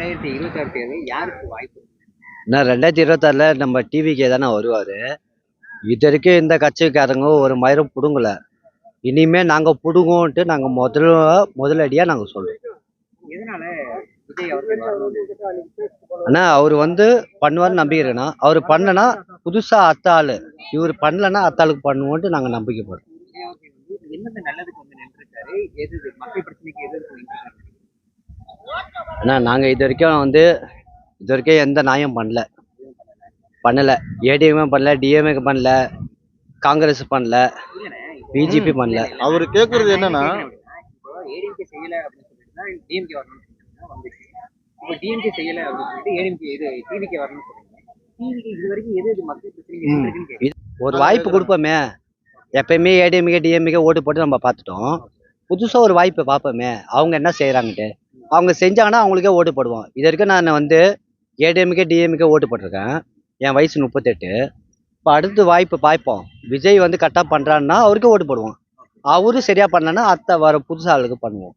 2026 தேர்தல் யாருக்கு வாய்ப்பு? நான் 2026ல நம்ம டிவிக்கே தானே வருவார். இது வரைக்கும் இந்த கட்சிக்காரங்க ஒரு மயிரும் பிடுங்கல. இனிமே நாங்கள் பிடுங்கோன்ட்டு நாங்கள் முதலடியாக நாங்கள் சொல்கிறோம். எதனால விஜய் அவர்கள் வரணும்? ஆனால் அவர் பண்ணுவார் நம்பிக்கிறேன்னா, அவர் பண்ணனா புதுசாக அத்த ஆள், இவர் பண்ணலன்னா அத்தாளுக்கு பண்ணுவோன்ட்டு நாங்கள் நம்பிக்கைப்படுறோம். விஜய் அவர்கள் எந்தெந்த நல்லதுக்கு நின்றுருக்காரு, எது மக்கள் பிரச்சனைக்கு எது நின்றுருக்காரு? ஆனால் நாங்கள் இது வரைக்கும் எந்த நியாயம் பண்ணலை. ஏடிஎம்ஏ பண்ணல, டிஎம்ஏ பண்ணல, காங்கிரஸ் பண்ணல, பிஜேபி பண்ணல. அவரு கேக்குறது என்னன்னா, இப்போ ஏடிஎம்கே செய்யல அப்படின்னு சொல்லிட்டு தான் டிஎம்கே வரணும்னு வந்துச்சு. இப்போ டிஎம்கே செய்யல அப்படின்னு சொல்லிட்டு ஏடிஎம்கே இது டிவிகே வரணும்னு சொல்றீங்க. டிவிகே இது வரைக்கும் எது மக்கள் பிரச்சனைக்கு நின்றுருக்குன்னு கேட்குறேன். ஒரு வாய்ப்பு கொடுப்போமே. எப்பயுமே ஏடிஎம்கே டிஎம்கே ஓட்டு போட்டு நம்ம பார்த்துட்டோம். புதுசாக ஒரு வாய்ப்பு பார்ப்போமே, அவங்க என்ன செய்கிறாங்கன்ட்டு. அவங்க செஞ்சாங்கன்னா அவங்களுக்கே ஓட்டு போடுவோம். இது வரைக்கும் நான் ஏடிஎம்கே டிஎம்கே ஓட்டு போட்டிருக்கேன். என் வயசு 38. இப்போ அடுத்து வாய்ப்பு பார்ப்போம். விஜய் கரெக்டாக பண்ணுறான்னா அவருக்கே ஓட்டு போடுவோம். அவரும் சரியாக பண்ணலன்னா வர புதுசு ஆளுக்கு பண்ணுவோம்.